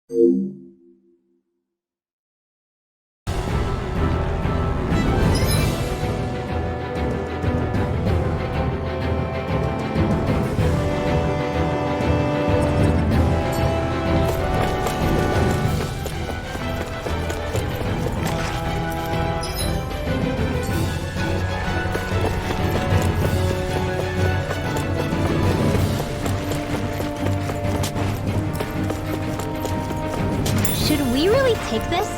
Should we really take this?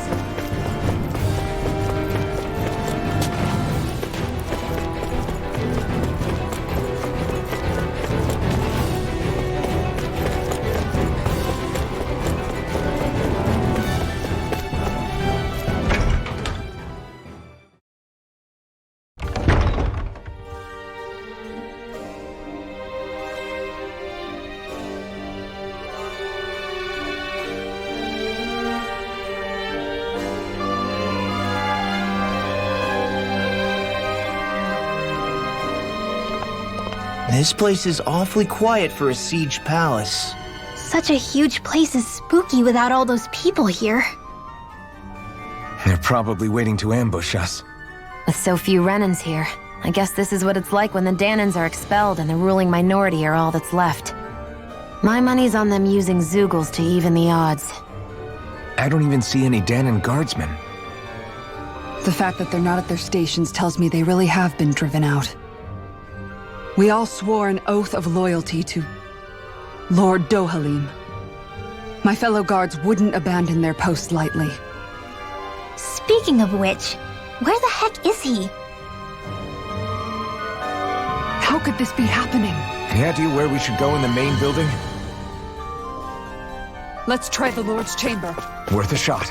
This place is awfully quiet for a siege palace. Such a huge place is spooky without all those people here. They're probably waiting to ambush us. With so few Renans here, I guess this is what it's like when the Danans are expelled and the ruling minority are all that's left. My money's on them using Zeugles to even the odds. I don't even see any Danan guardsmen. The fact that they're not at their stations tells me they really have been driven out. We all swore an oath of loyalty to Lord Dohalim. My fellow guards wouldn't abandon their posts lightly. Speaking of which, where the heck is he? How could this be happening? Any idea where we should go in the main building? Let's try the Lord's chamber. Worth a shot.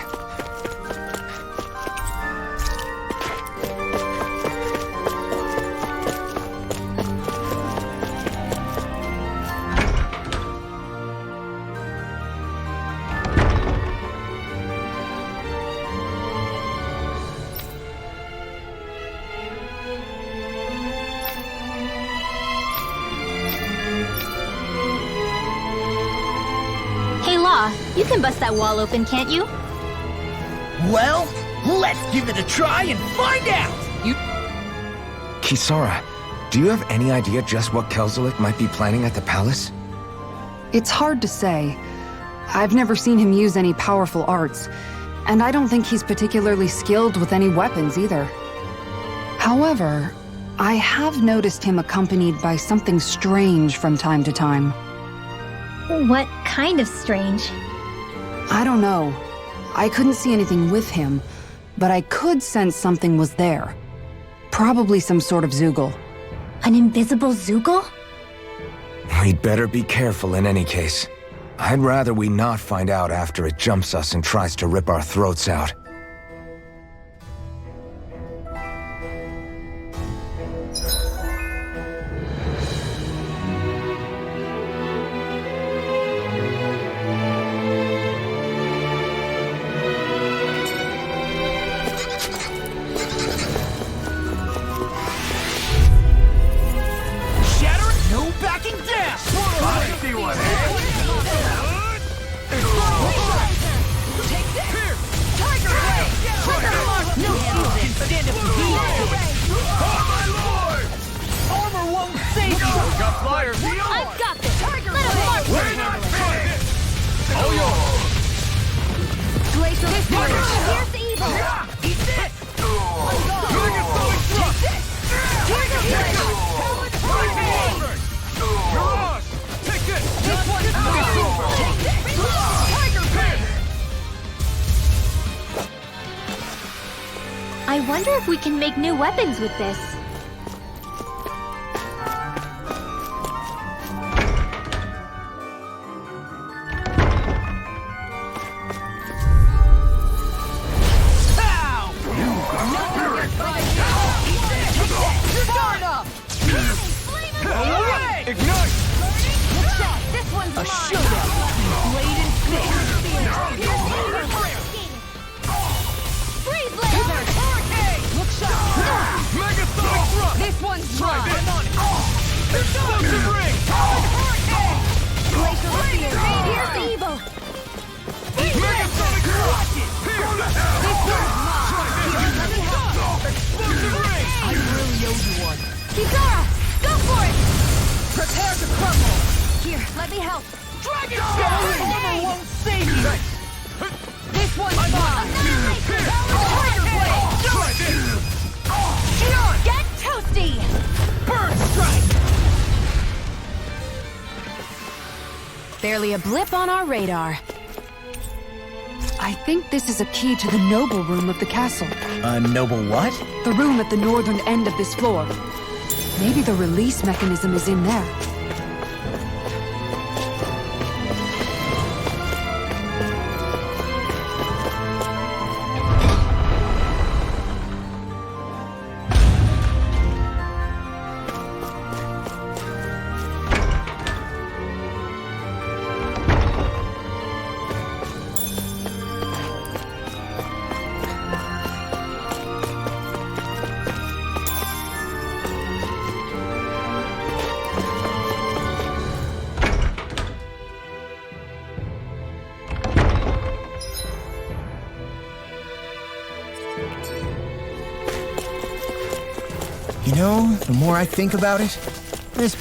You can bust that wall open, can't you? Well, let's give it a try and find out! Kisara, do you have any idea just what Kelzalik might be planning at the palace? It's hard to say. I've never seen him use any powerful arts, and I don't think he's particularly skilled with any weapons either. However, I have noticed him accompanied by something strange from time to time. What kind of strange? I don't know. I couldn't see anything with him, but I could sense something was there. Probably some sort of Zeugle. An invisible Zeugle? We'd better be careful in any case. I'd rather we not find out after it jumps us and tries to rip our throats out. I wonder if we can make new weapons with this. Kizara! Go for it! Prepare to crumble! Here, let me help. Dragon Armor won't save you! This one's mine! Get toasty! Bird strike! Barely a blip on our radar. I think this is a key to the noble room of the castle. A noble what? The room at the northern end of this floor. Maybe the release mechanism is in there. You know, the more I think about it, this...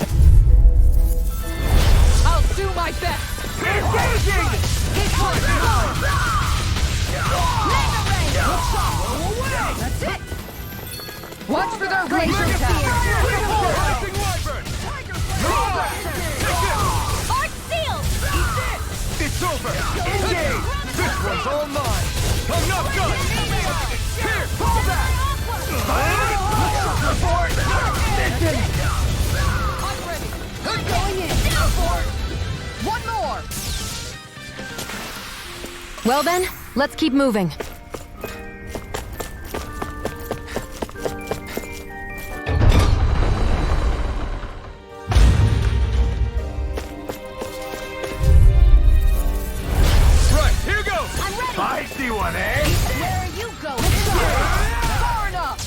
I'll do my best! Engaging! This one's mine! Mega ray! That's it! Watch for their laser attack! Arc sealed! It's over! Engage! This one's all mine! I'm not done! Here, fall back! Report! Mission! I'm ready! Going in! One more! Well then, let's keep moving. Right, here goes! I'm ready! I see one, eh? Where are you going? Far enough!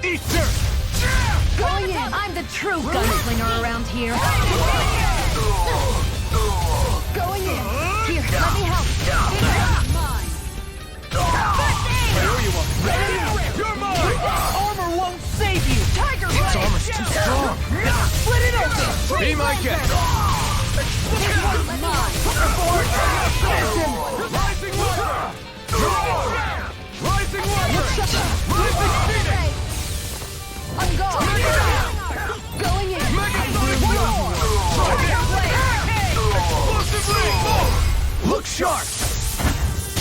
Eat dirt! Going in! I'm the true gunslinger around here. Going in! Here, let me help. Mine! There you are! You're mine! Armor won't save you! Tiger Its Blade! armor's too strong! Split it open! Be my guest! This one's mine! Rising water! Rising water! Rising phoenix! I'm gone! Going in! Mega One more! Tiger Blade! Explosive ring! Look sharp!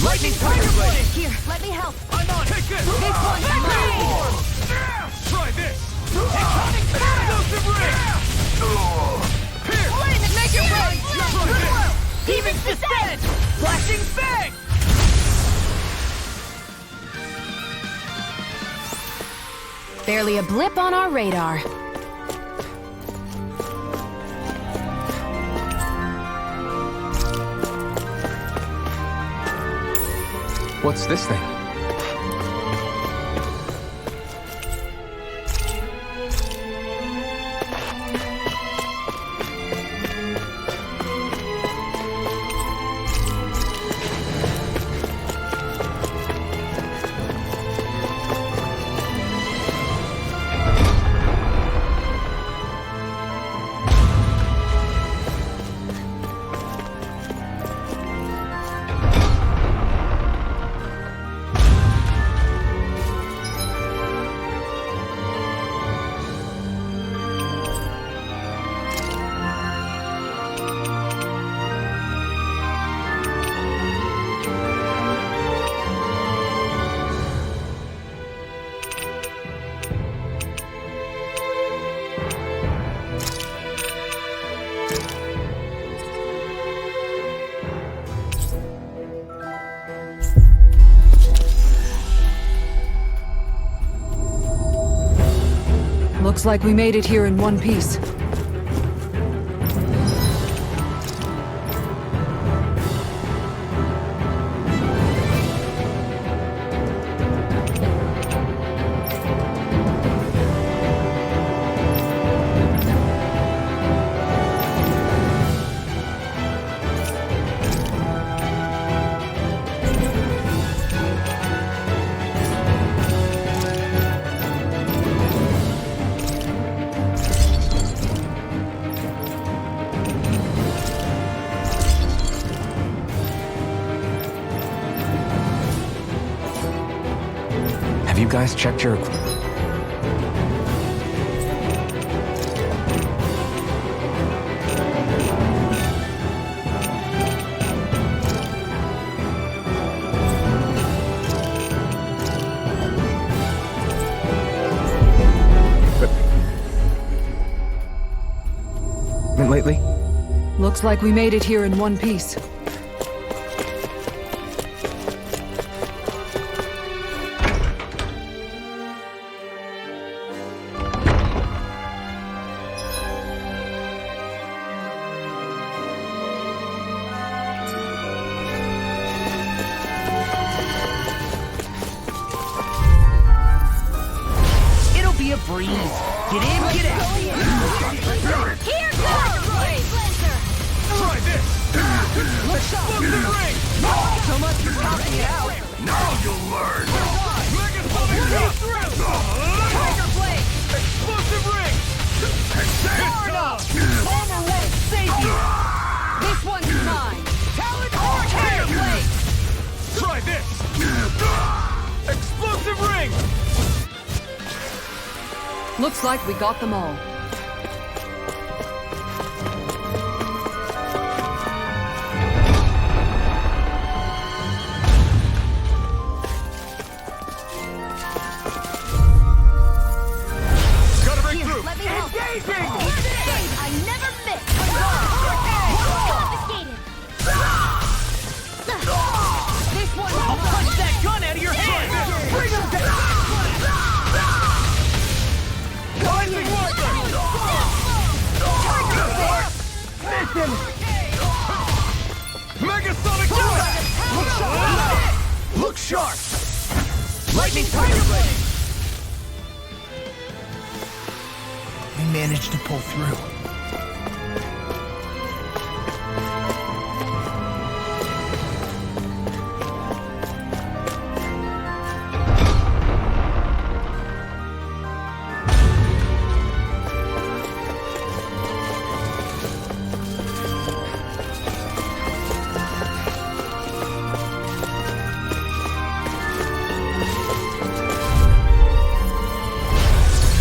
Lightning Tiger Blade! Here, let me help. I'm on! Take this! This one's mine! Try this! Explosive ring! Here! Make it right! Try this! Demon's Descent! Flashing Fang! Barely a blip on our radar. What's this thing? Looks like we made it here in one piece. guys checked your... lately? Looks like we made it here in one piece. It'll be a breeze. Get in, get out. Here goes! Try this! Explosive ring! So much for popping it out. Now you'll learn! Megasonic through! Tiger blade. Explosive ring! Far enough. Armor won't save you. This one's mine. Talent or tiger blade. Try this! Explosive ring! Looks like we got them all. Gotta break through! Let me help. Engaging! I never miss. Confiscated. This one. I'll punch that gun out of your hand. Bring him down! Lightning Walker! Miss him! Megasonic Threat! Look sharp! Lightning Tiger Blade! We managed to pull through.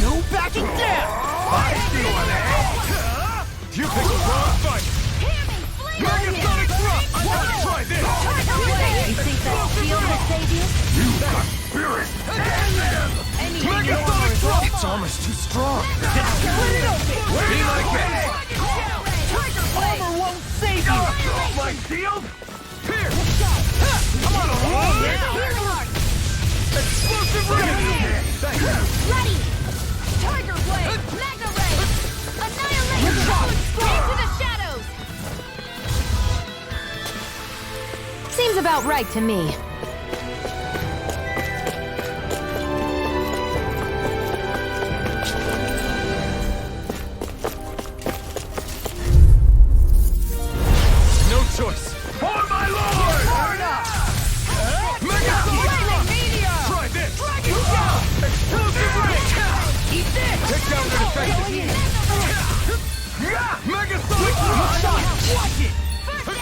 No backing down. You picked the wrong fight! Megasonic Thrust! Try this! You think that shield will save you? Spirit! Any Megasonic Thrust! It's almost too strong. Split it open. Be like it! Tiger blade. Armor won't save you. My shield? Here! Come on, Explosive ring! Ready! Tiger blade! Mega ray! Annihilation! Into the shadows! Seems about right to me. No choice! For my lord! Megasonic Thrust! Try this! Explosive ring! Eat this. Take down the defenses! Megasonic Thrust! Watch it.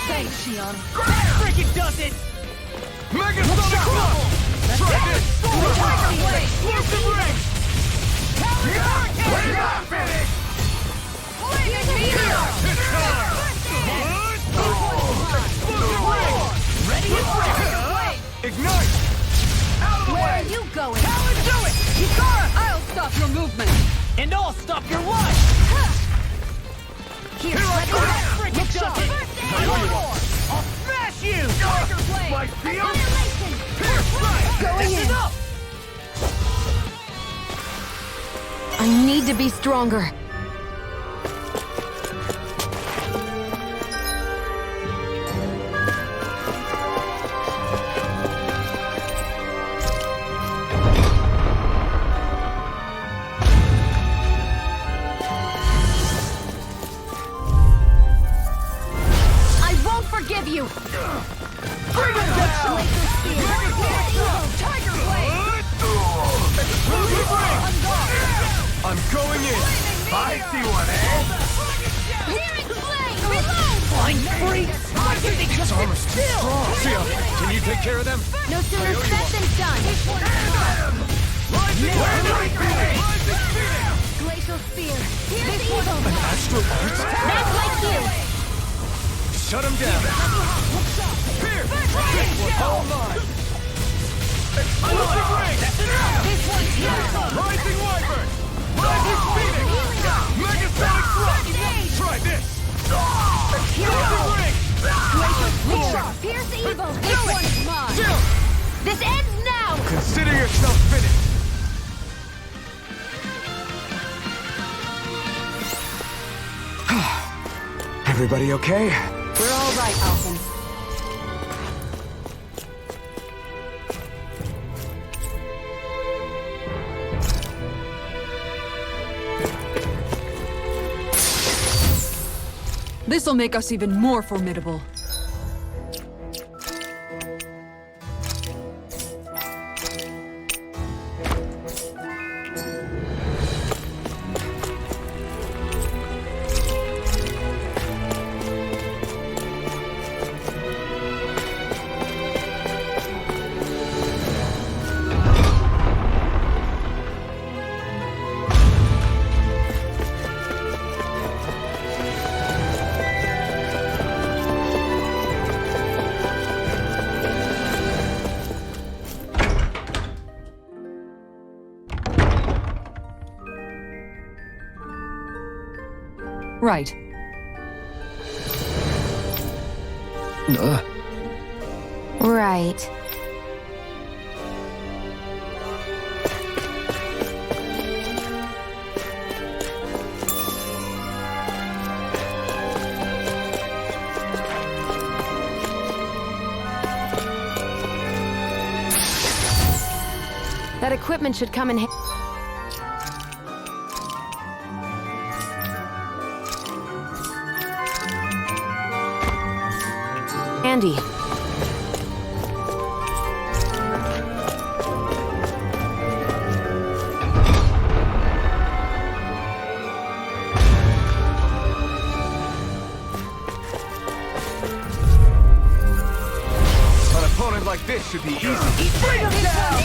Thanks, Shion. That frickin' does it. Megasonic Thrust! Try this! Tiger blade. Explosive ring! We're not finished! Flaming meteor. It's time! Explosive ring! Ready and ready. Ignite! Out of the Where way! are you going? Talon, do it. Yukara, I'll stop your movement. and I'll stop your life. Here, Here I let me come. help. Frickin' does it. I'll smash you. Tiger blade. My shield! Annihilation! Going in. Up. I need to be stronger. I won't forgive you! Bring it down. Laser spear! Tiger blade. Explosive ring! I'm going in! Flaming I meteor. see one, eh? Searing flame! Reload! Blind freaks. Why can't they just sit still? Sia, can you take care of them? No sooner said than done! Glacial spear. This evil. Astral arts? That's like you! Shut him down! Here! This one's all mine! Explosive ring! This one's yours. Rising wyvern! Rising phoenix! Megasonic thrust! Try this! Explosive ring! Glacial spear. Pierce evil. This one's mine. Chill! This ends now! Consider yourself finished! Everybody okay? We're all right, Alphen. This'll make us even more formidable. Right. Right. That equipment should come in handy. An opponent like this should be easy. Bring him down.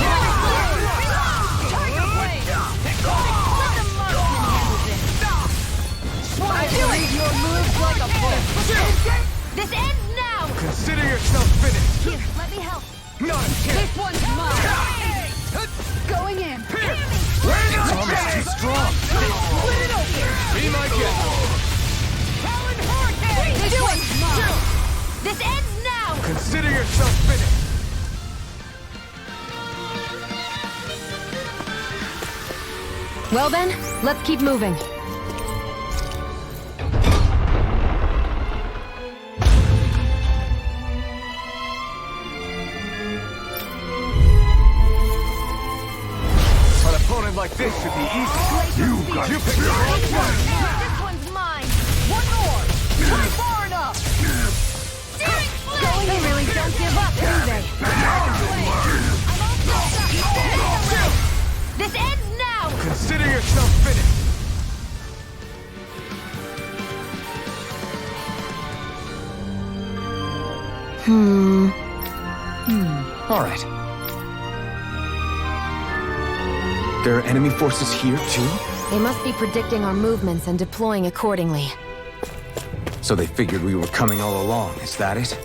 Tiger blade. Let the marksman handle this. I read your moves like a book. This ends now! Consider yourself finished. Here, let me help. Not a chance. This one's mine. Going in. Thomas is too strong. Split it open. Be my guest. Talon hurricane. This one's mine. This ends now! Consider yourself finished. Well then, let's keep moving. An opponent like this should be easy. You picked the wrong one. This one's mine! One more. Not far enough. They really don't give up, do they? This ends now! Consider yourself finished. All right. There are enemy forces here, too? They must be predicting our movements and deploying accordingly. So they figured we were coming all along, is that it?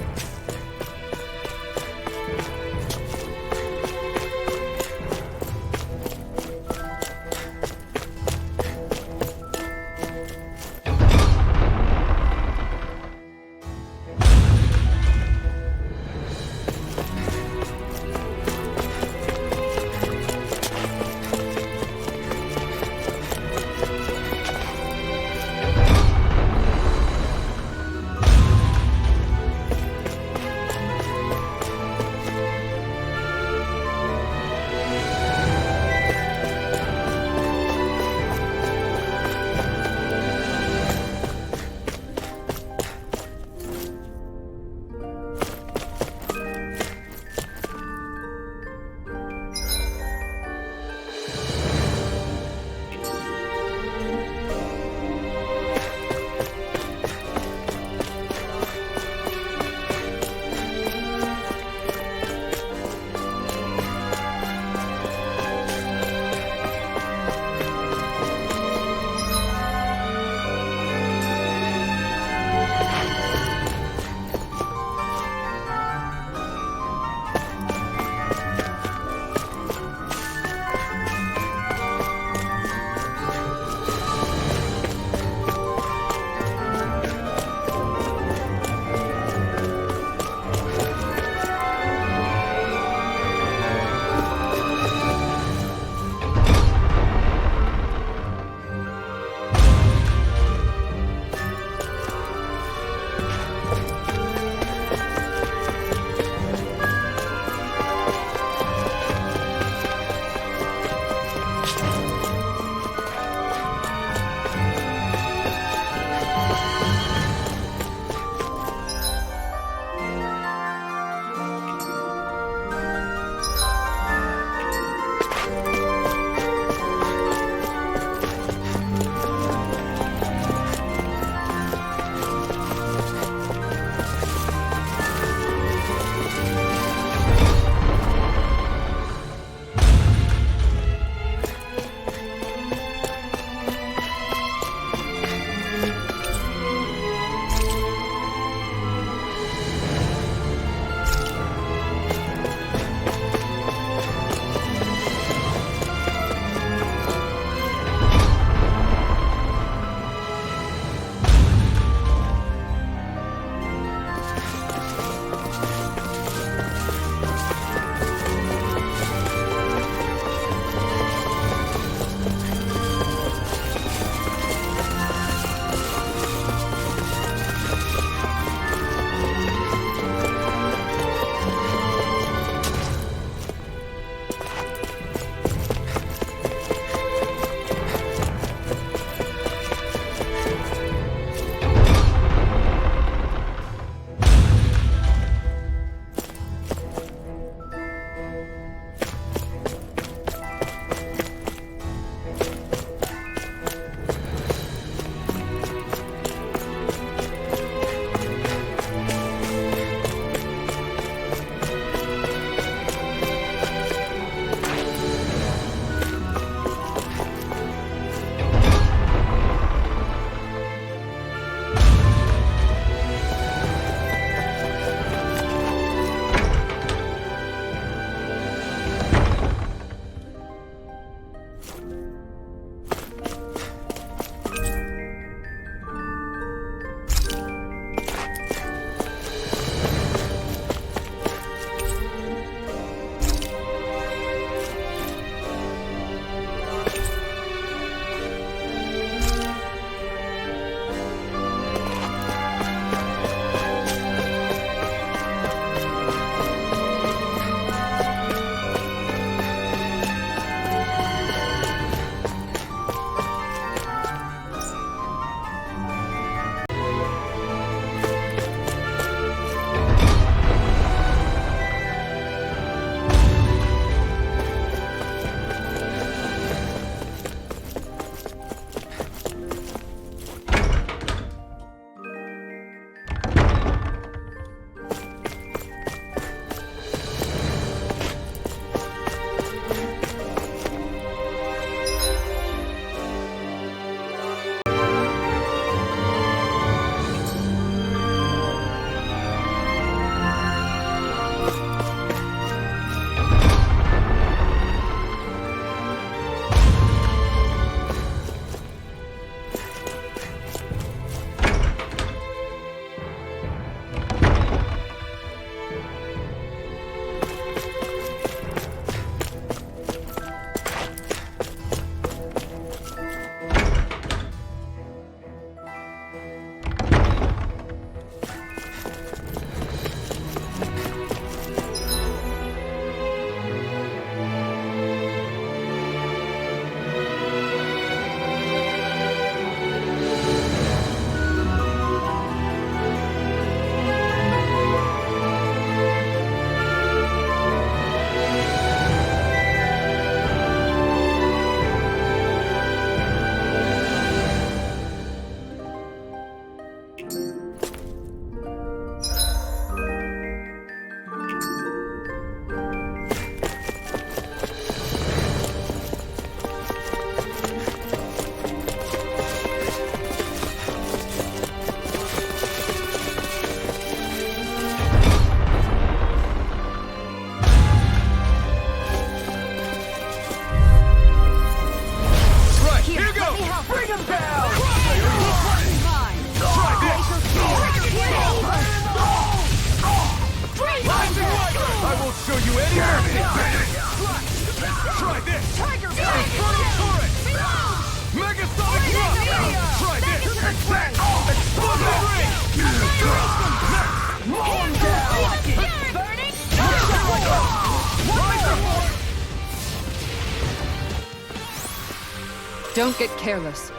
Don't get careless.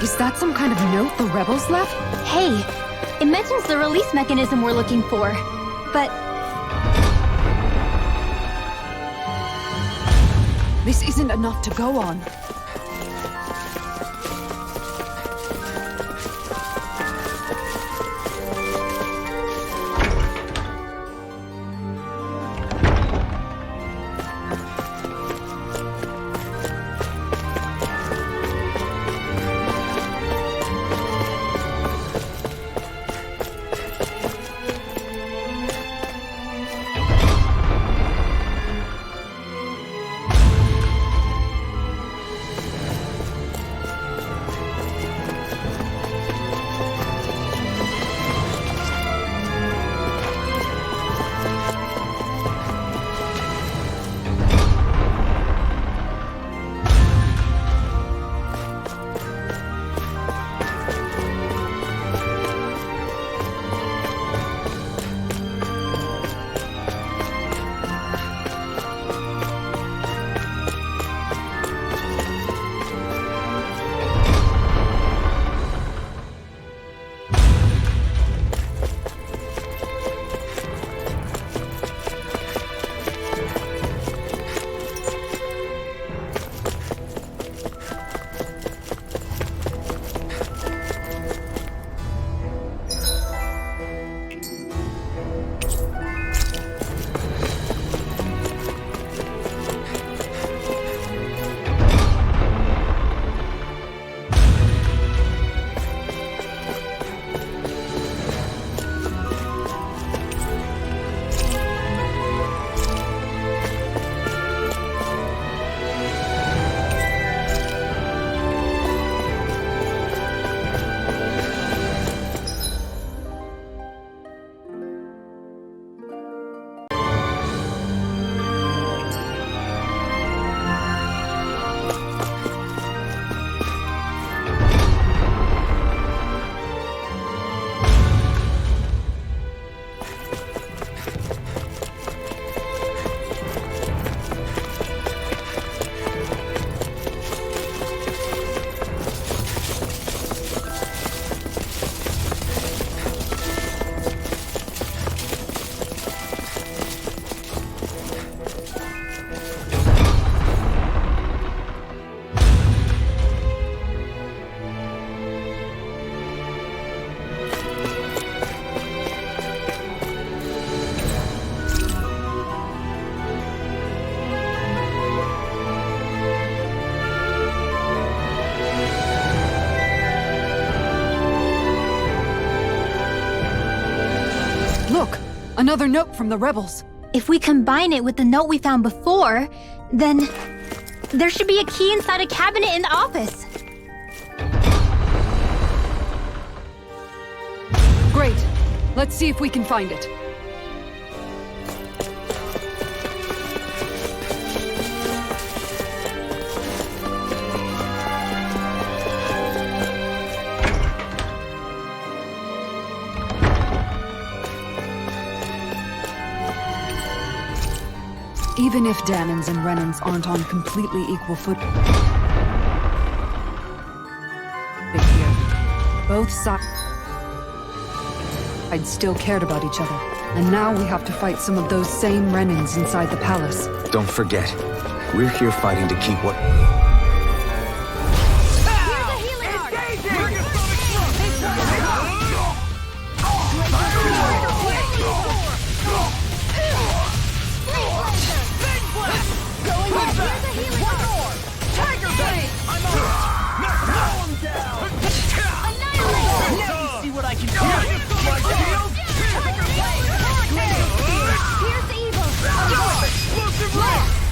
Is that some kind of note the rebels left? Hey, it mentions the release mechanism we're looking for. But This isn't enough to go on. Another note from the rebels. if we combine it with the note we found before, then there should be a key inside a cabinet in the office. Great. Let's see if we can find it. Even if Danans and Renans aren't on completely equal footing here, both sides still cared about each other. And now we have to fight some of those same Renans inside the palace. Don't forget, we're here fighting to keep what...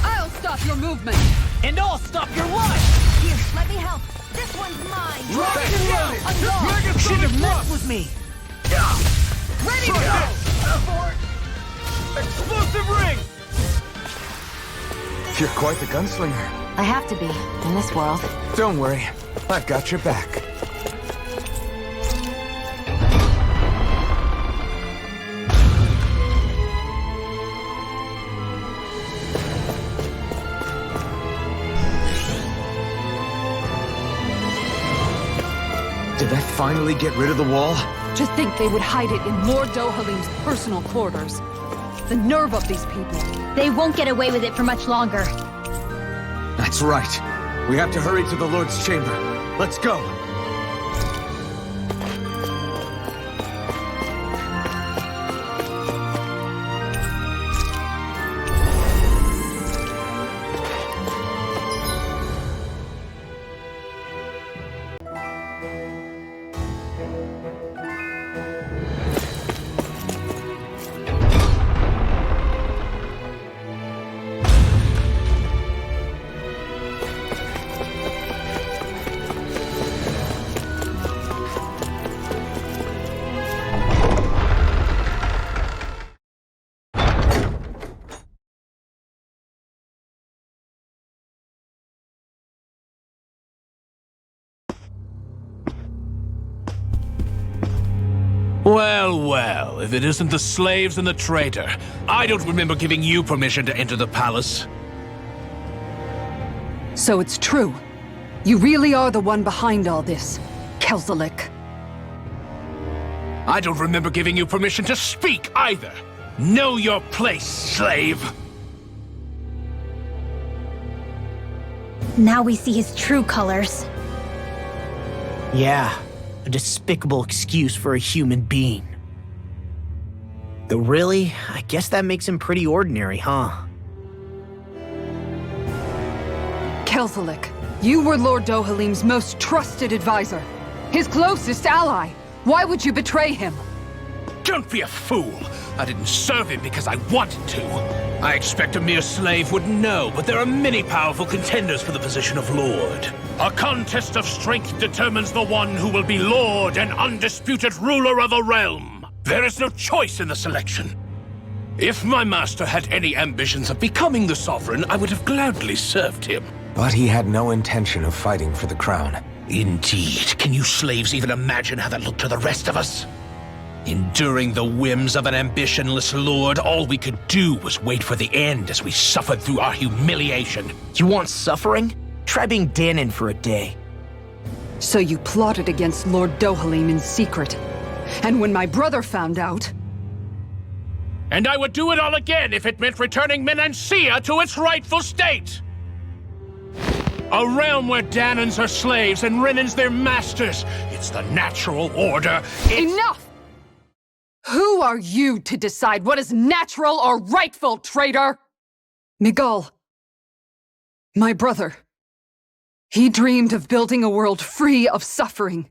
I'll stop your movement! And I'll stop your life! Here, let me help. This one's mine. Rock and roll! You should have messed with me! Ready to go! Explosive ring! You're quite the gunslinger. I have to be, in this world. Don't worry, I've got your back. Did that finally get rid of the wall? To think they would hide it in Lord Dohalim's personal quarters. The nerve of these people. They won't get away with it for much longer. That's right. We have to hurry to the Lord's chamber. Let's go. Well, well, if it isn't the slaves and the traitor. I don't remember giving you permission to enter the palace. So it's true. You really are the one behind all this, Kelzalik. I don't remember giving you permission to speak either. Know your place, slave. Now we see his true colors. Yeah, a despicable excuse for a human being. Though really, I guess that makes him pretty ordinary, huh? Kelzalik, you were Lord Dohalim's most trusted advisor. His closest ally. Why would you betray him? Don't be a fool. I didn't serve him because I wanted to. I expect a mere slave would know, but there are many powerful contenders for the position of Lord. A contest of strength determines the one who will be Lord and undisputed ruler of a realm. There is no choice in the selection. If my master had any ambitions of becoming the sovereign, I would have gladly served him. But he had no intention of fighting for the crown. Indeed. Can you slaves even imagine how that looked to the rest of us? Enduring the whims of an ambitionless lord, all we could do was wait for the end as we suffered through our humiliation. You want suffering? Try being Danon for a day. So you plotted against Lord Dohalim in secret. And when my brother found out... And I would do it all again if it meant returning Menancia to its rightful state! A realm where Danons are slaves and Renans their masters. It's the natural order. Enough! Who are you to decide what is natural or rightful, traitor? Miguel, my brother, he dreamed of building a world free of suffering.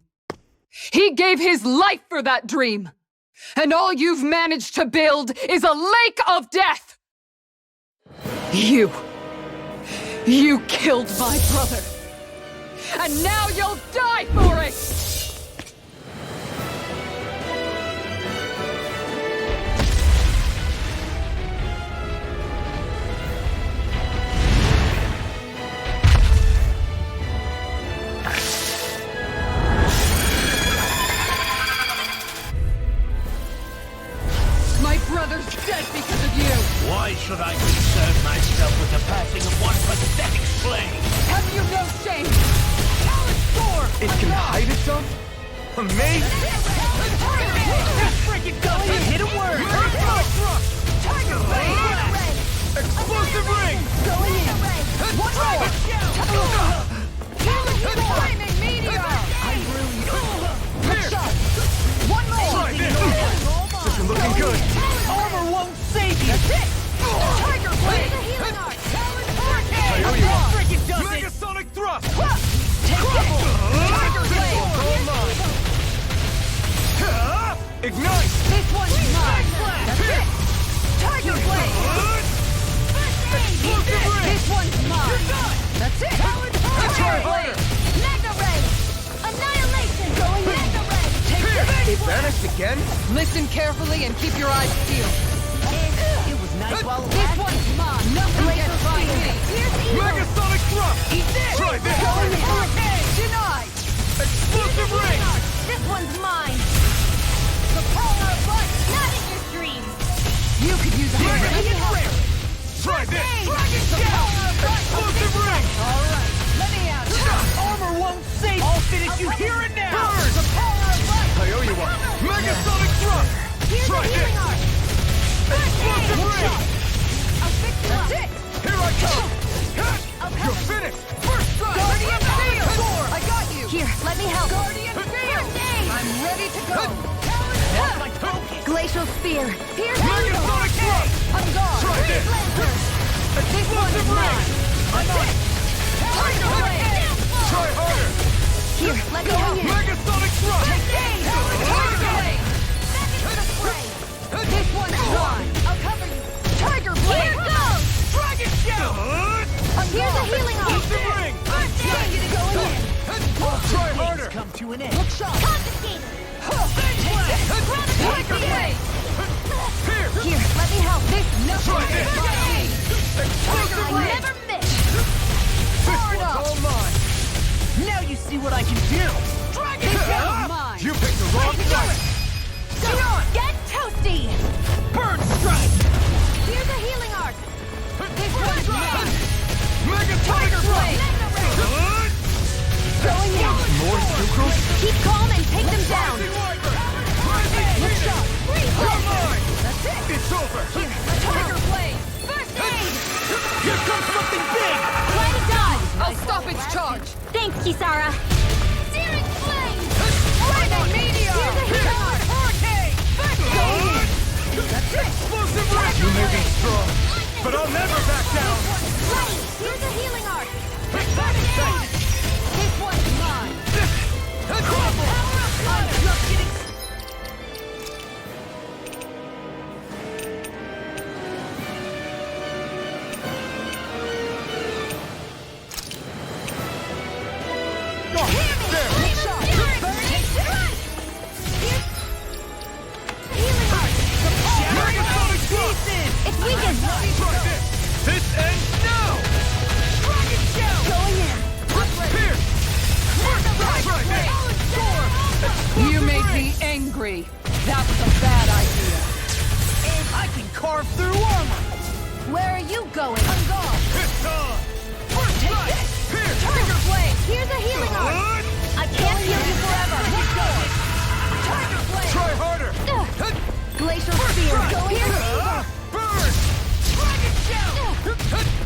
He gave his life for that dream. And all you've managed to build is a lake of death! You killed my brother! And now you'll die for it! My brother's dead because of you! Why should I concern myself with the passing of one pathetic slave? Have you no shame? Talent sword! It can hide itself? Me? Just freaking go! Hit a word! Tiger blade! Explosive ring! Going in. One more! Flaming meteor! Here! One more! Try this! This is looking good! Armor won't save you! That's it! Tiger blade! I know you are! Freaking does it! Megasonic thrust! Take it! Tiger blade! All mine! Ignite! This one's mine! That's it! Tiger blade! Explosive ring! This one's mine! That's it! Tiger blade! Mega ray! Annihilation! Going mega ray! Take this! It vanished again? Listen carefully and keep your eyes peeled. It was nice while it lasted. This one's mine! Nothing gets by me! Here's evil! Megasonic thrust! Eat this! Try this! Going in! Denied! Explosive ring! This one's mine! The power of light! Not in your dreams! You could use a hammer! Try this! The power of light! Explosive ring! Alright, let me out! Armor won't save! I'll finish you here and now! Burn! Here's Try a healing this. art. Explosive ring. I'll fix you up. That's it. Here I come. You're finished. First strike. Guardian field. I got you. Here, let me help. Guardian field. I'm ready to go. Glacial spear. Here's Megasonic thrust. I'm gone. Try this. This one's Explosive ring. mine. I'm on. Tiger blade. Try harder. Here, let me help. Megasonic thrust. Tiger blade. This one's mine. I'll cover you. Tiger blade. Here goes. Dragon shell. Here's a healing art. Explosive ring. Not getting going in. Try harder. Come to an end. Look sharp. Confiscated. Tiger blade. Here, let me help. This Try nothing this. is mine. Explosive I ring. never miss. This Hard one's up. all mine. Now you see what I can do. This one's mine. You picked the wrong fight. Get toasty. Bird strike. Here's a healing art. This one's mine. Megasonic Tiger blade. thrust. Going in. More sucrose. Keep calm and take them down. Rising Viper. Rising Phoenix. You're mine. That's it. It's over. Tiger blade. First aid. Here comes something big. Try to dodge. I'll stop its charge. Thanks, Kisara. Searing flame. Lightning meteor. Here's a healing art. Hurricane. First aid. That's it. Explosive ring. You may be strong, but I'll never back down. Light. Here's a healing art. First aid. This one's mine. Power up. I'm just getting. Megasonic thrust. It's weakened. Try this. This ends now. Dragon shell. Going in. Pierce. Try this. You made me angry. That was a bad idea. I can carve through armor. Where are you going? I'm gone. It's on. First Take strike. this. Pierce. Tiger blade. Here's a healing art. I can't heal you forever. Tiger blade. Try harder. Glacial spear. Going in. Burn. Dragon shell.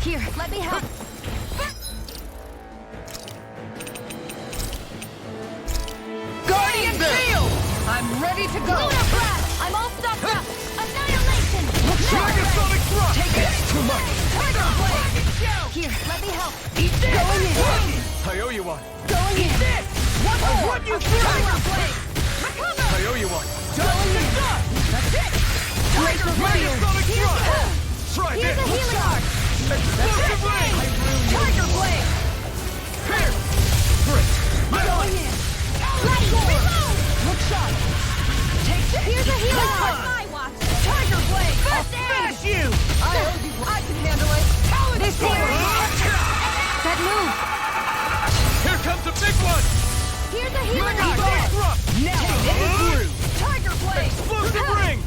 Here, let me help. Guardian field. I'm ready to go. Luna blast. I'm all stocked up. Annihilation. Megasonic thrust. Take it. It's too much. Tiger blade. Here, let me help. Eat this. Going in. I owe you one. Going in. This. One more. run you through. Tiger blade. Recover. I owe you one. Going in. That's it. Tiger blade. Megasonic thrust. Try Here's this. a healing art. Explosive ring. Tiger blade. Pierce. Great. Going in. Reload. Look sharp. Take this. Here's a healing art. My watch. Tiger blade. I'll smash you. I owe you. I can handle it. This here. That move. Here comes a big one. Here's a healing Megasonic art. thrust. Now it is through. Tiger blade. Explosive ring.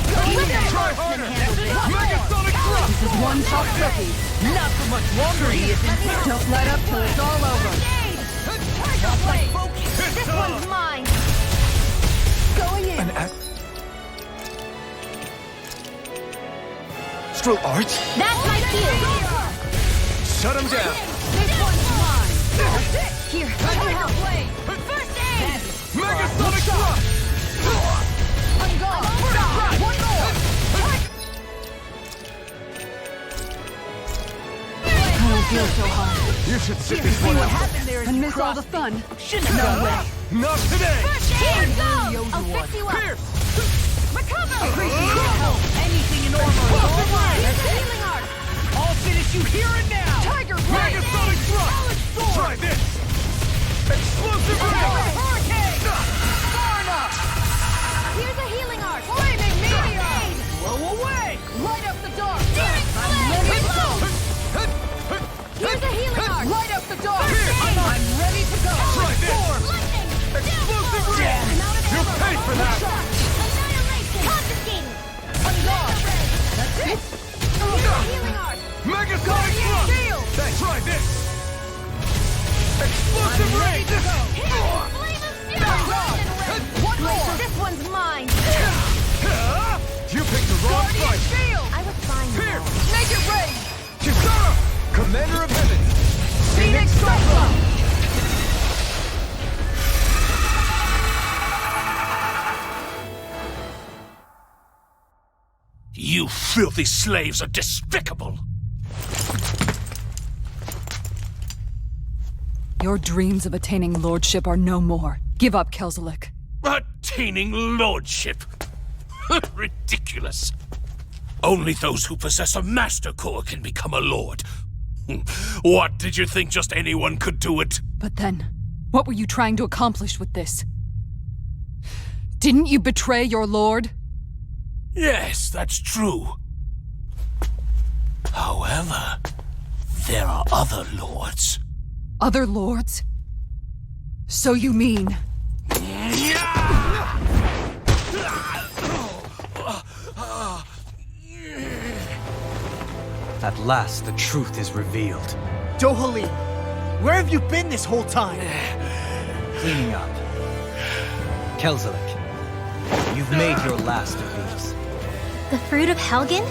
Try harder. Megasonic Megasonic thrust. This is one tough cookie. Not for much longer, he isn't. Don't let up till it's all over. Tiger blade. This One's mine. Going in. Astral arts? That's my cue. Shut him down. This one's mine. That's it. Here, let me Tiger help. blade. First aid. Megasonic thrust. I'm gone. One more. I don't feel so hot. You should sit this one out. And miss all the fun. Shouldn't have done that. Not today. Here goes. I'll fix you up. Pierce. Recover. Appreciate your help. Anything in armor is all right. Here's a healing art. I'll finish you here and now. Tiger blade. Megasonic thrust. Try this. Explosive ring. Hurricane. Far enough. Here's a healing art. Flaming meteor. Blow away. Light up the dark. I'm ready to go. Here's a healing art. Light up the dark. I'm ready to go. Try this. Explosive ring. You paid for that. Annihilation. Confiscated. I'm gone. That's it. Here's a healing art. Megasonic thrust. Shield. Try this. Explosive I'm ready ring. to go. Flame of fury. One more. This one's mine. picked the wrong Guardian fight! shield! I was fine Here! now. Make it rain! Kisara! Commander of Heaven! Phoenix Cyclone! You filthy slaves are despicable! Your dreams of attaining lordship are no more. Give up, Kelzalik. Attaining lordship? Ridiculous. Only those who possess a master core can become a lord. What, did you think just anyone could do it? But then, what were you trying to accomplish with this? Didn't you betray your lord? Yes, that's true. However, there are other lords. Other lords? So you mean... At last, the truth is revealed. Dohalim, where have you been this whole time? Cleaning up. Kelzalik, you've made your last of these. The fruit of Helgen?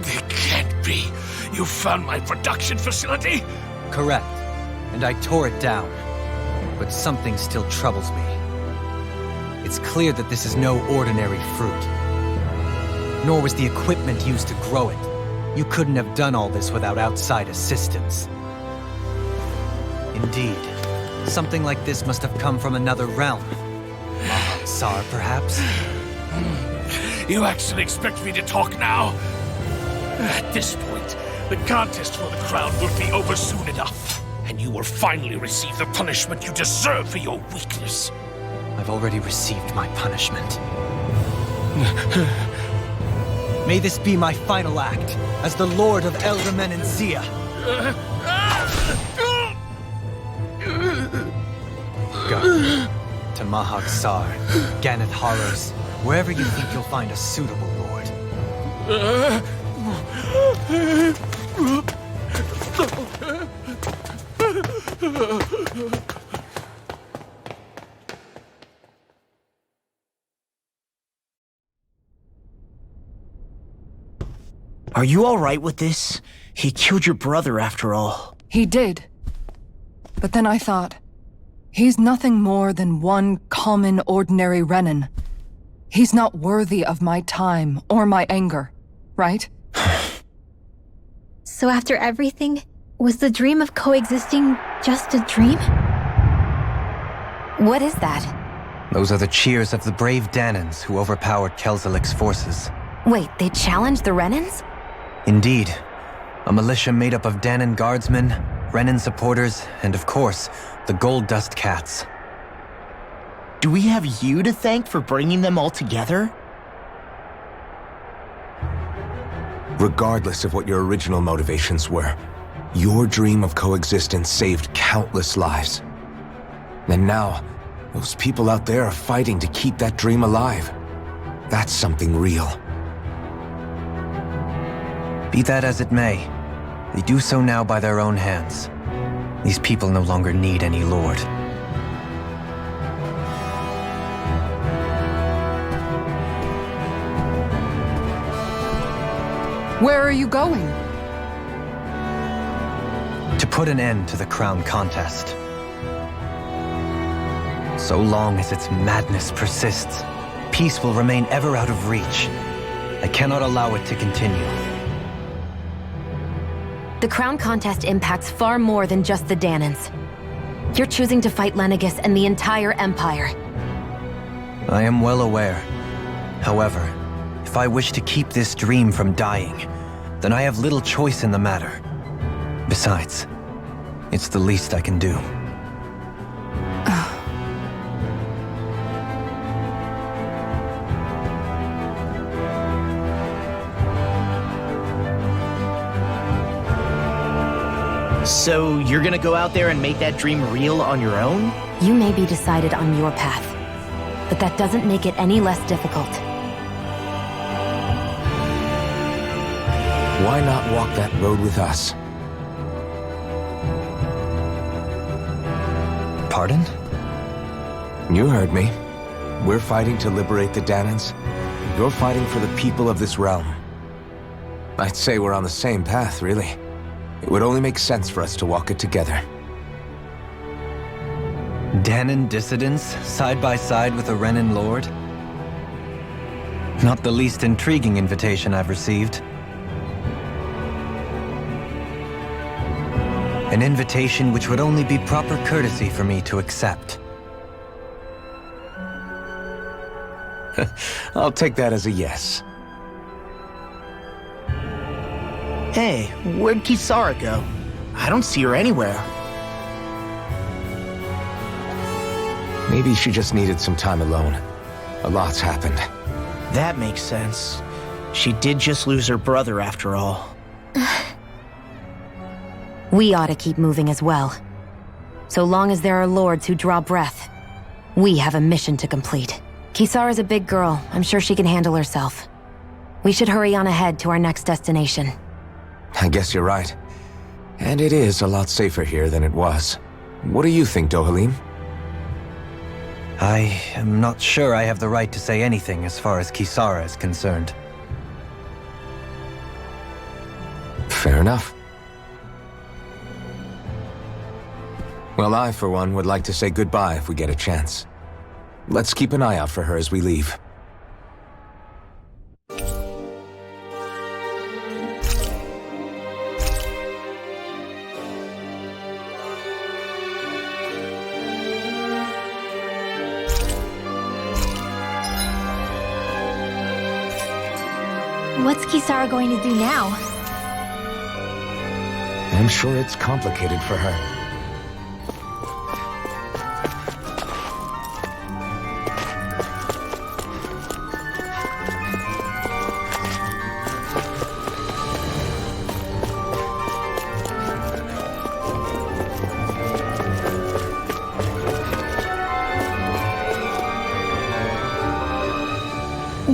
It can't be. You found my production facility? Correct. And I tore it down. But something still troubles me. It's clear that this is no ordinary fruit. Nor was the equipment used to grow it. You couldn't have done all this without outside assistance. Indeed, something like this must have come from another realm. Tsar, perhaps? You actually expect me to talk now? At this point, the contest for the crown will be over soon enough, and you will finally receive the punishment you deserve for your weakness. I've already received my punishment. May this be my final act as the Lord of Eldermen and Zia. Go to Mahag Sar, Ganeth Harrows, wherever you think you'll find a suitable lord. Are you alright with this? He killed your brother after all. He did. But then I thought, he's nothing more than one common, ordinary Renan. He's not worthy of my time or my anger, right? So after everything, was the dream of coexisting just a dream? What is that? Those are the cheers of the brave Danans who overpowered Kelzalik's forces. Wait, they challenged the Renans? Indeed. A militia made up of Danan guardsmen, Renan supporters, and of course, the Gold Dust Cats. Do we have you to thank for bringing them all together? Regardless of what your original motivations were, your dream of coexistence saved countless lives. And now, those people out there are fighting to keep that dream alive. That's something real. Be that as it may, they do so now by their own hands. These people no longer need any lord. Where are you going? To put an end to the crown contest. So long as its madness persists, peace will remain ever out of reach. I cannot allow it to continue. The crown contest impacts far more than just the Danans. You're choosing to fight Lenegis and the entire Empire. I am well aware. However, if I wish to keep this dream from dying, then I have little choice in the matter. Besides, it's the least I can do. So you're gonna go out there and make that dream real on your own? You may be decided on your path, but that doesn't make it any less difficult. Why not walk that road with us? Pardon? You heard me. We're fighting to liberate the Danans. You're fighting for the people of this realm. I'd say we're on the same path, really. It would only make sense for us to walk it together. Danon dissidents, side by side with a Renan lord? Not the least intriguing invitation I've received. An invitation which would only be proper courtesy for me to accept. I'll take that as a yes. Hey, where'd Kisara go? I don't see her anywhere. Maybe she just needed some time alone. A lot's happened. That makes sense. She did just lose her brother after all. We ought to keep moving as well. So long as there are lords who draw breath, we have a mission to complete. Kisara's a big girl. I'm sure she can handle herself. We should hurry on ahead to our next destination. I guess you're right. And it is a lot safer here than it was. What do you think, Dohalim? I am not sure I have the right to say anything as far as Kisara is concerned. Fair enough. Well, I, for one, would like to say goodbye if we get a chance. Let's keep an eye out for her as we leave. What's Kisara going to do now? I'm sure it's complicated for her.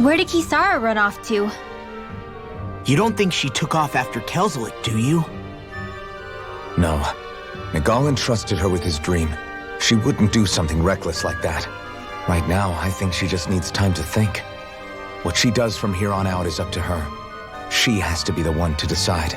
Where did Kisara run off to? You don't think she took off after Kelzalik, do you? No. Nagal entrusted her with his dream. She wouldn't do something reckless like that. Right now, I think she just needs time to think. What she does from here on out is up to her. She has to be the one to decide.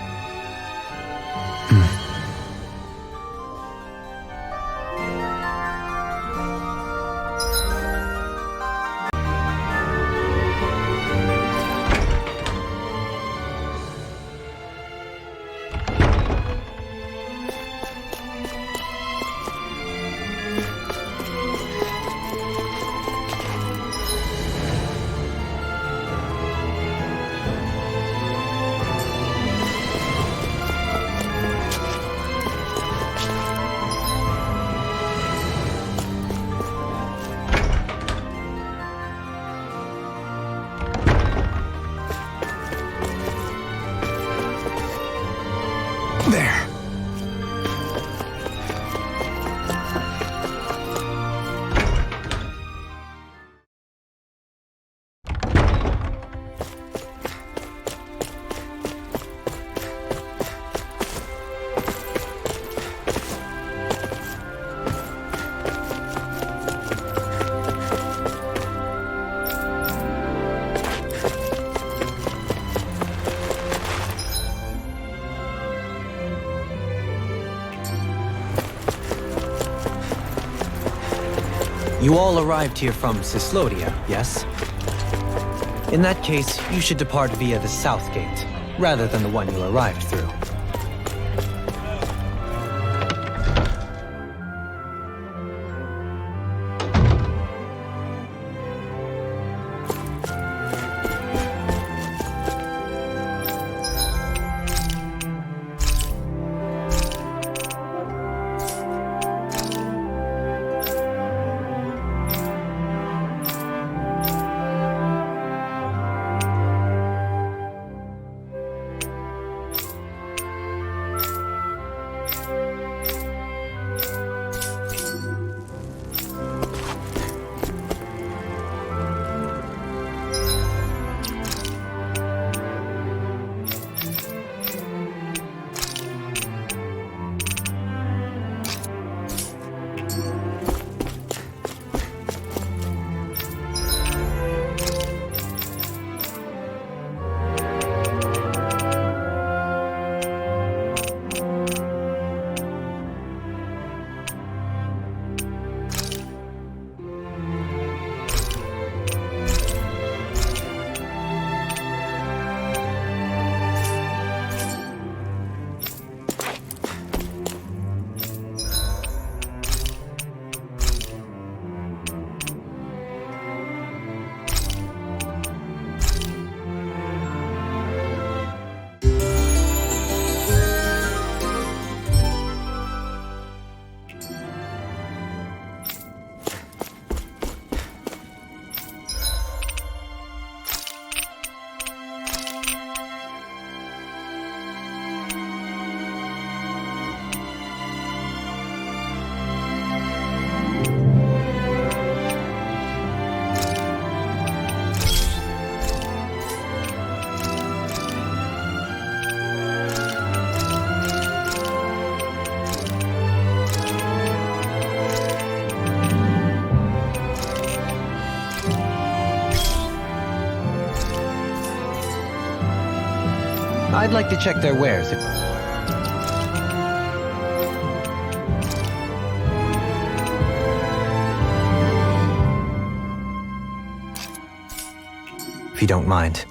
There. You all arrived here from Cislodia, yes? In that case, you should depart via the south gate, rather than the one you arrived through. I'd like to check their wares. If you don't mind.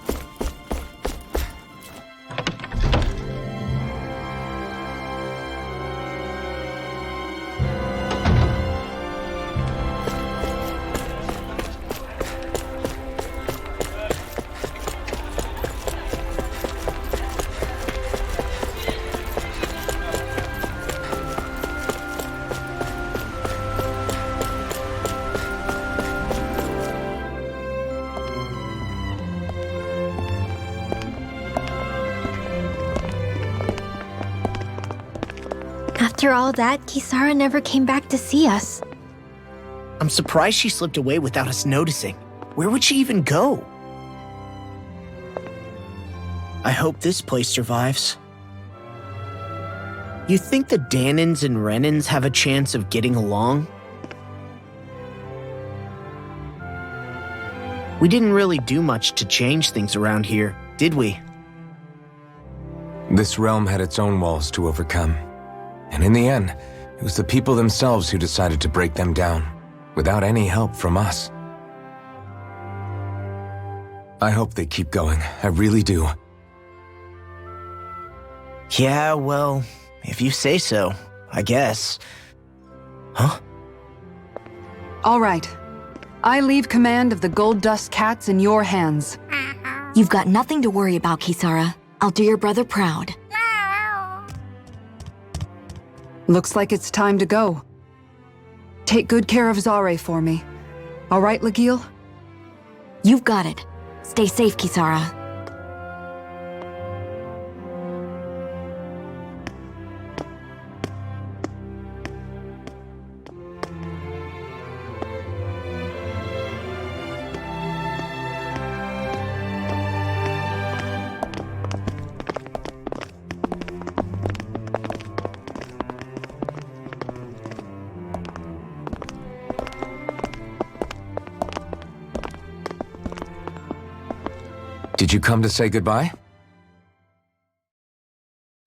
After all that, Kisara never came back to see us. I'm surprised she slipped away without us noticing. Where would she even go? I hope this place survives. You think the Danins and Renins have a chance of getting along? We didn't really do much to change things around here, did we? This realm had its own walls to overcome. And in the end, it was the people themselves who decided to break them down, without any help from us. I hope they keep going, I really do. Yeah, well, if you say so, I guess. Huh? All right. I leave command of the Gold Dust Cats in your hands. You've got nothing to worry about, Kisara. I'll do your brother proud. Looks like it's time to go. Take good care of Zare for me. All right, Legil? You've got it. Stay safe, Kisara. Did you come to say goodbye?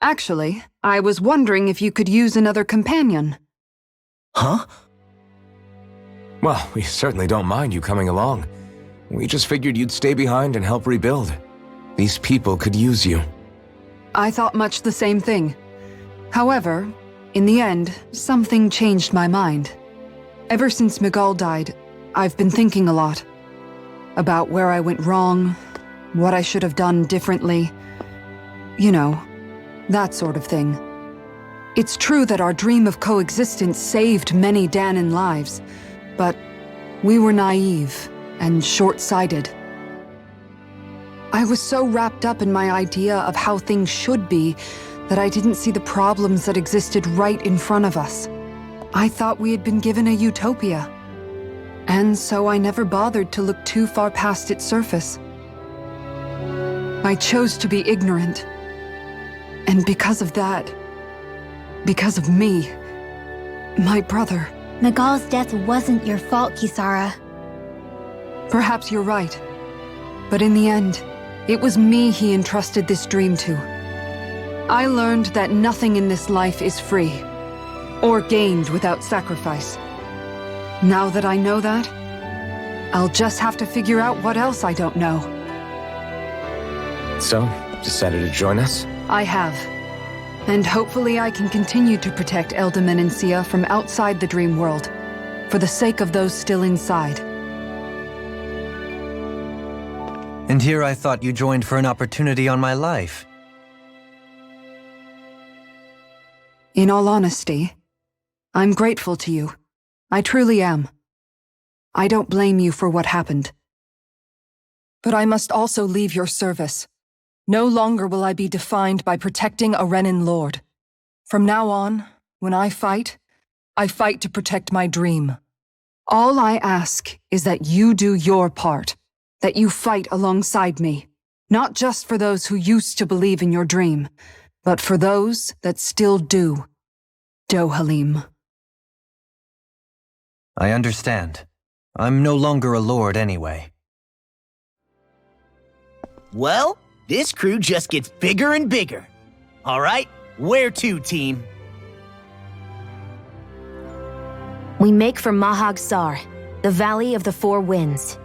Actually, I was wondering if you could use another companion. Huh? Well, we certainly don't mind you coming along. We just figured you'd stay behind and help rebuild. These people could use you. I thought much the same thing. However, in the end, something changed my mind. Ever since Miguel died, I've been thinking a lot. About where I went wrong, what I should have done differently. You know, that sort of thing. It's true that our dream of coexistence saved many Danin lives, but we were naive and short-sighted. I was so wrapped up in my idea of how things should be that I didn't see the problems that existed right in front of us. I thought we had been given a utopia, and so I never bothered to look too far past its surface. I chose to be ignorant. And because of that, because of me, my brother... Miguel's death wasn't your fault, Kisara. Perhaps you're right. But in the end, it was me he entrusted this dream to. I learned that nothing in this life is free, or gained without sacrifice. Now that I know that, I'll just have to figure out what else I don't know. So, decided to join us? I have. And hopefully I can continue to protect Eldaman and Sia from outside the dream world, for the sake of those still inside. And here I thought you joined for an opportunity on my life. In all honesty, I'm grateful to you. I truly am. I don't blame you for what happened. But I must also leave your service. No longer will I be defined by protecting a Renin lord. From now on, when I fight to protect my dream. All I ask is that you do your part, that you fight alongside me, not just for those who used to believe in your dream, but for those that still do. Dohalim. I understand. I'm no longer a lord anyway. Well, This crew just gets bigger and bigger. All right, where to, team? We make for Mahag Sar, the Valley of the Four Winds.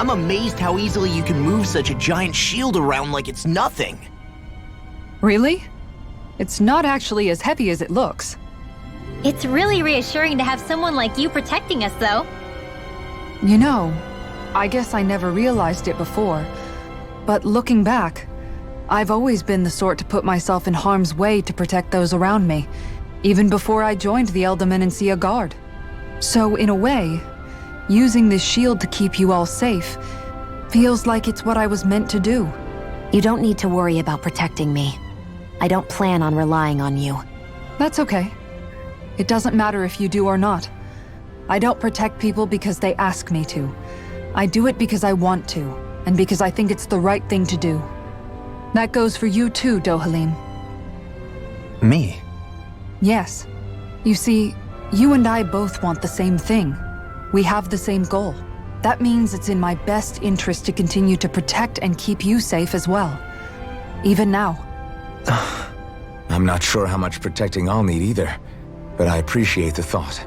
I'm amazed how easily you can move such a giant shield around like it's nothing. Really? It's not actually as heavy as it looks. It's really reassuring to have someone like you protecting us, though. You know, I guess I never realized it before, but looking back, I've always been the sort to put myself in harm's way to protect those around me, even before I joined the Elderman and Sia Guard. So in a way, using this shield to keep you all safe feels like it's what I was meant to do. You don't need to worry about protecting me. I don't plan on relying on you. That's okay. It doesn't matter if you do or not. I don't protect people because they ask me to. I do it because I want to, and because I think it's the right thing to do. That goes for you too, Dohalim. Me? Yes. You see, you and I both want the same thing. We have the same goal. That means it's in my best interest to continue to protect and keep you safe as well. Even now. I'm not sure how much protecting I'll need either, but I appreciate the thought.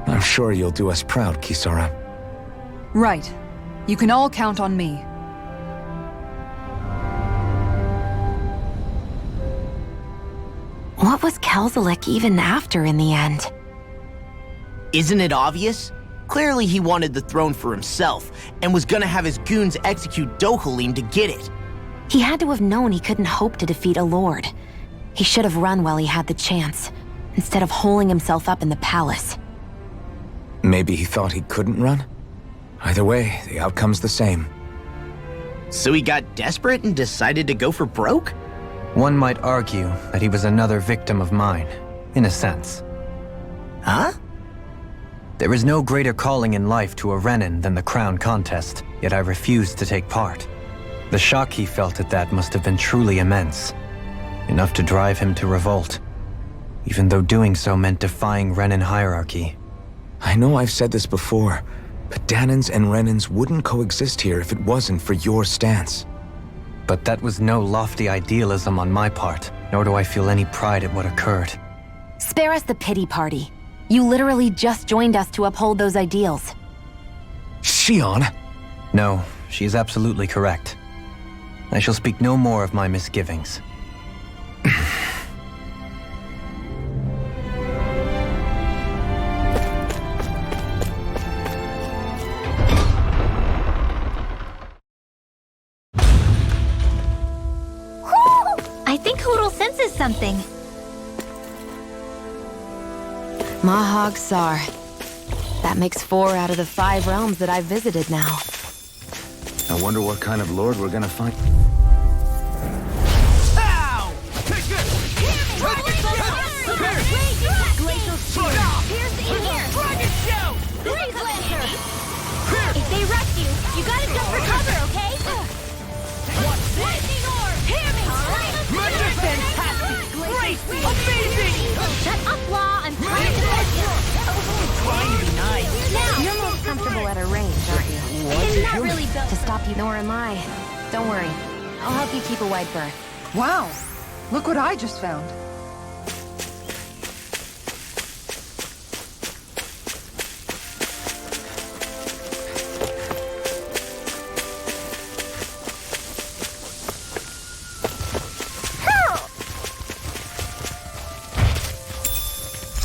I'm sure you'll do us proud, Kisara. Right. You can all count on me. What was Kelzalik even after in the end? Isn't it obvious? Clearly he wanted the throne for himself, and was gonna have his goons execute Dohalim to get it. He had to have known he couldn't hope to defeat a lord. He should have run while he had the chance, instead of holding himself up in the palace. Maybe he thought he couldn't run? Either way, the outcome's the same. So he got desperate and decided to go for broke? One might argue that he was another victim of mine, in a sense. Huh? There is no greater calling in life to a Renin than the crown contest, yet I refused to take part. The shock he felt at that must have been truly immense, enough to drive him to revolt, even though doing so meant defying Renin hierarchy. I know I've said this before, but Danans and Renins wouldn't coexist here if it wasn't for your stance. But that was no lofty idealism on my part, nor do I feel any pride at what occurred. Spare us the pity party. You literally just joined us to uphold those ideals. Shion! No, she is absolutely correct. I shall speak no more of my misgivings. I think Hoodle senses something. Mahag Sar. That makes 4 out of the 5 realms that I've visited now. I wonder what kind of lord we're gonna find. Ow! Take this! Glacial Shield. Here's the here. Dragon Shout. Freeze Lancer. If they rush you, you gotta jump for cover, okay? What's this? Lightning Orb. Hear me. Fantastic. Great. Amazing. Shut up, Law. I'm trying to fix you. Trying to be nice. Now, You're most comfortable at a range, aren't you? it's not really built To stop you, nor am I. Don't worry. I'll help you keep a wide berth. Wow, look what I just found.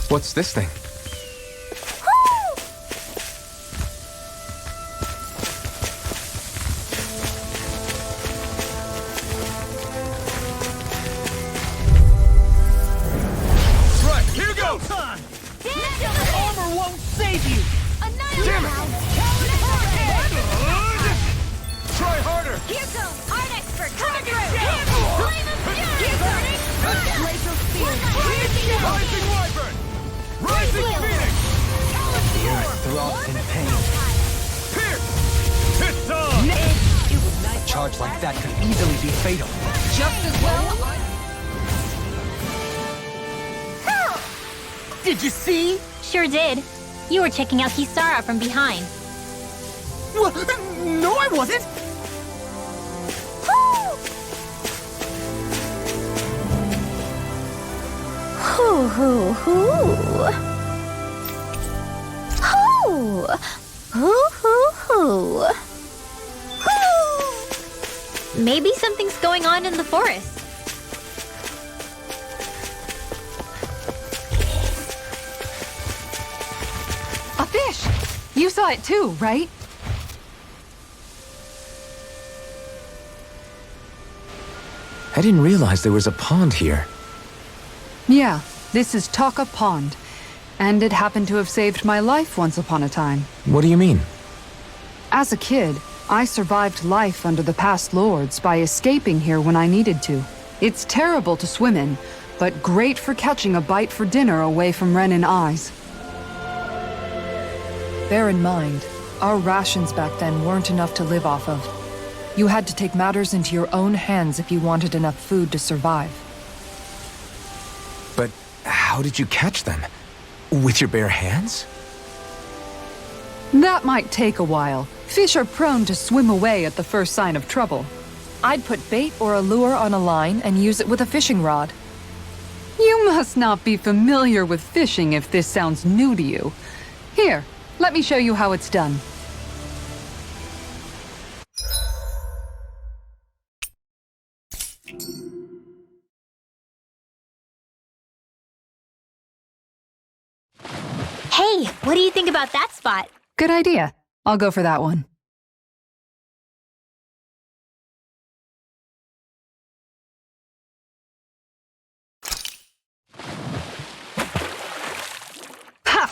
What's this thing? Right, here goes! Armor won't save you. Damn it! Try harder! Here goes Art Expert. Dragon Shout. Flame of Fury. Glacial Spear. Rising Wyvern! Rising Phoenix! The earth throbs in pain. Pierce! It's on! A charge like that could easily be fatal. Just as well. Did you see? Sure did. You were checking out Kisara from behind. No, I wasn't! Hoo hoo hoo. Hoo. Hoo hoo hoo. Hoo. Maybe something's going on in the forest. A fish! You saw it too, right? I didn't realize there was a pond here. Yeah, this is Taka Pond. And it happened to have saved my life once upon a time. What do you mean? As a kid, I survived life under the past lords by escaping here when I needed to. It's terrible to swim in, but great for catching a bite for dinner away from Ren and eyes. Bear in mind, our rations back then weren't enough to live off of. You had to take matters into your own hands if you wanted enough food to survive. But how did you catch them? With your bare hands? That might take a while. Fish are prone to swim away at the first sign of trouble. I'd put bait or a lure on a line and use it with a fishing rod. You must not be familiar with fishing if this sounds new to you. Here, let me show you how it's done. Hey, what do you think about that spot? Good idea. I'll go for that one. Ha!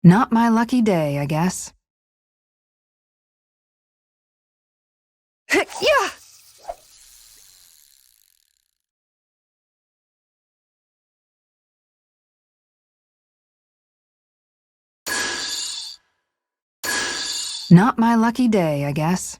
Not my lucky day, I guess. Yeah! Not my lucky day, I guess.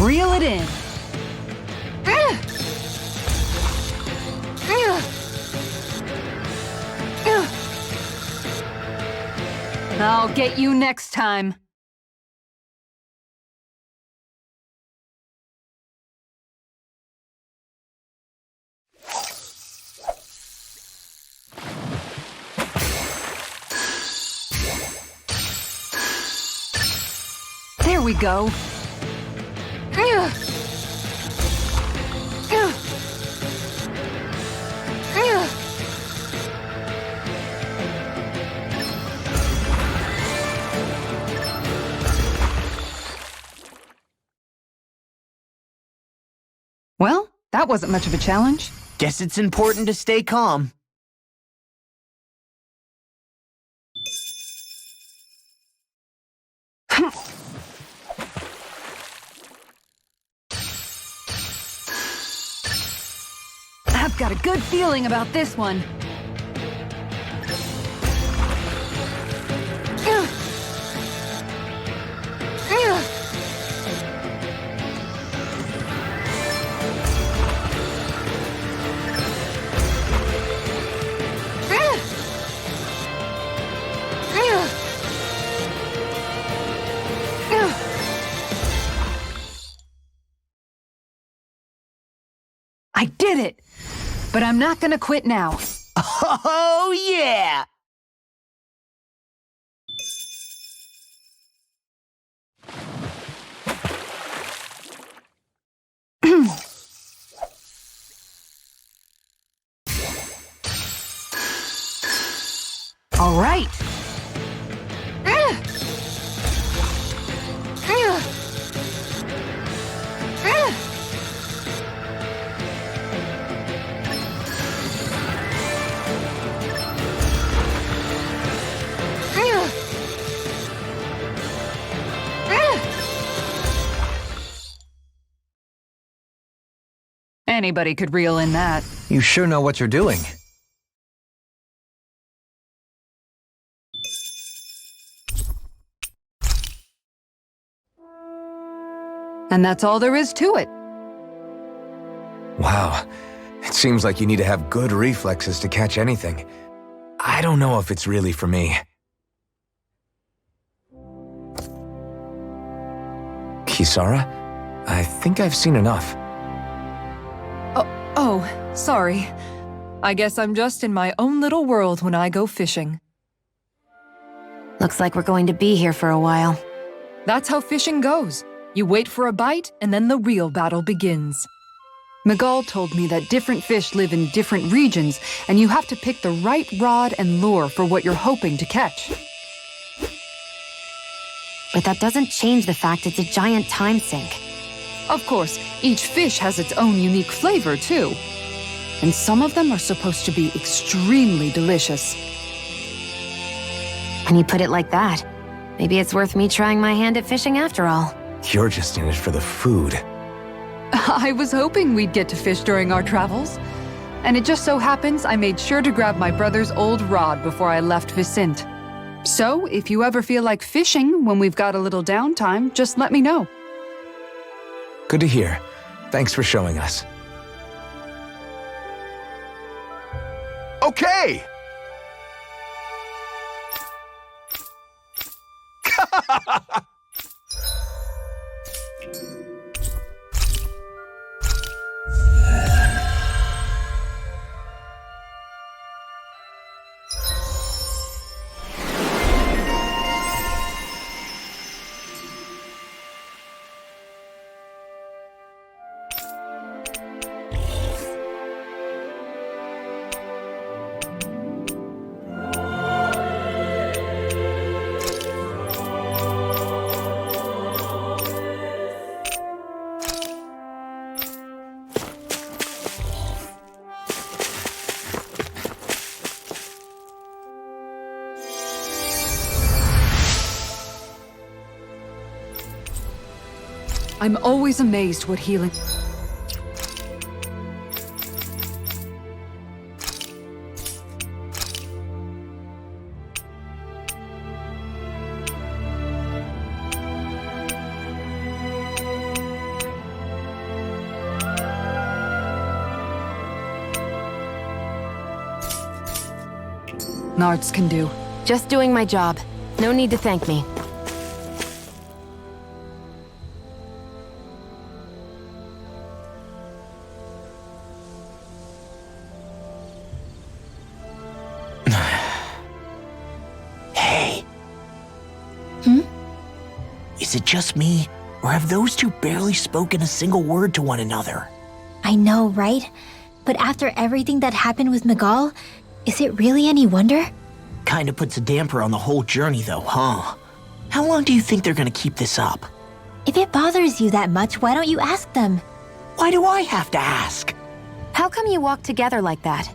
Reel it in. I'll get you next time. There we go. Well, that wasn't much of a challenge. Guess it's important to stay calm. I've got a good feeling about this one. I did it! But I'm not gonna quit now. Oh, yeah! All right. Anybody could reel in that. You sure know what you're doing. And that's all there is to it. Wow. It seems like you need to have good reflexes to catch anything. I don't know if it's really for me. Kisara? I think I've seen enough. Oh, sorry. I guess I'm just in my own little world when I go fishing. Looks like we're going to be here for a while. That's how fishing goes. You wait for a bite, and then the real battle begins. Miguel told me that different fish live in different regions, and you have to pick the right rod and lure for what you're hoping to catch. But that doesn't change the fact it's a giant time sink. Of course, each fish has its own unique flavor, too. And some of them are supposed to be extremely delicious. When you put it like that, maybe it's worth me trying my hand at fishing after all. You're just in it for the food. I was hoping we'd get to fish during our travels. And it just so happens I made sure to grab my brother's old rod before I left Vicente. So, if you ever feel like fishing when we've got a little downtime, just let me know. Good to hear. Thanks for showing us. Okay! I'm always amazed what healing... Nards can do. Just doing my job. No need to thank me. Hey. Is it just me, or have those two barely spoken a single word to one another? I know, right? But after everything that happened with Miguel, is it really any wonder? Kinda puts a damper on the whole journey though, huh? How long do you think they're gonna keep this up? If it bothers you that much, why don't you ask them? Why do I have to ask? How come you walk together like that?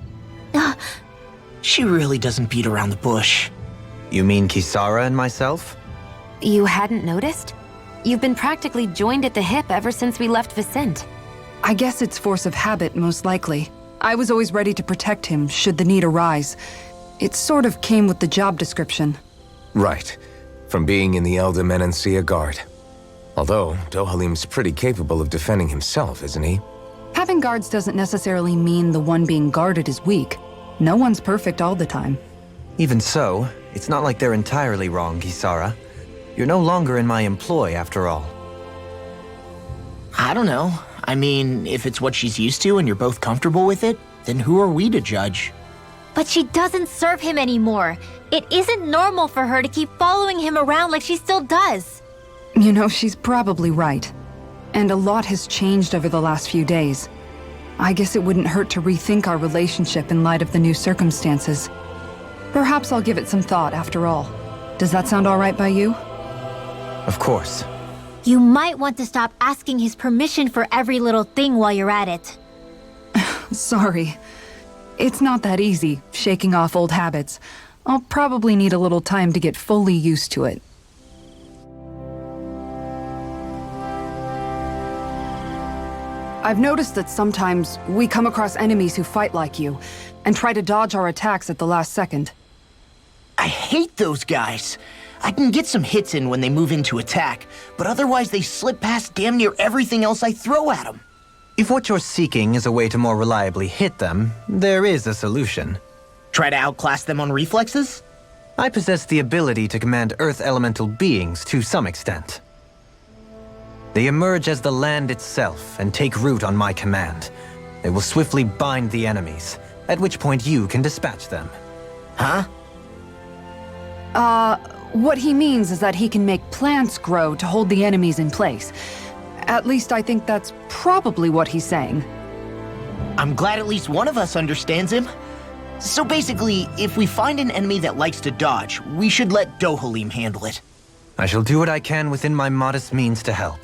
She really doesn't beat around the bush. You mean Kisara and myself? You hadn't noticed? You've been practically joined at the hip ever since we left Vicente. I guess it's force of habit, most likely. I was always ready to protect him, should the need arise. It sort of came with the job description. Right. From being in the Elder Menancia Guard. Although, Dohalim's pretty capable of defending himself, isn't he? Having guards doesn't necessarily mean the one being guarded is weak. No one's perfect all the time. Even so, it's not like they're entirely wrong, Kisara. You're no longer in my employ, after all. I don't know. I mean, if it's what she's used to and you're both comfortable with it, then who are we to judge? But she doesn't serve him anymore. It isn't normal for her to keep following him around like she still does. You know, she's probably right. And a lot has changed over the last few days. I guess it wouldn't hurt to rethink our relationship in light of the new circumstances. Perhaps I'll give it some thought after all. Does that sound all right by you? Of course. You might want to stop asking his permission for every little thing while you're at it. Sorry. It's not that easy, shaking off old habits. I'll probably need a little time to get fully used to it. I've noticed that sometimes we come across enemies who fight like you, and try to dodge our attacks at the last second. I hate those guys. I can get some hits in when they move into attack, but otherwise they slip past damn near everything else I throw at them. If what you're seeking is a way to more reliably hit them, there is a solution. Try to outclass them on reflexes? I possess the ability to command Earth elemental beings to some extent. They emerge as the land itself and take root on my command. They will swiftly bind the enemies, at which point you can dispatch them. Huh? What he means is that he can make plants grow to hold the enemies in place. At least I think that's probably what he's saying. I'm glad at least one of us understands him. So basically, if we find an enemy that likes to dodge, we should let Dohalim handle it. I shall do what I can within my modest means to help.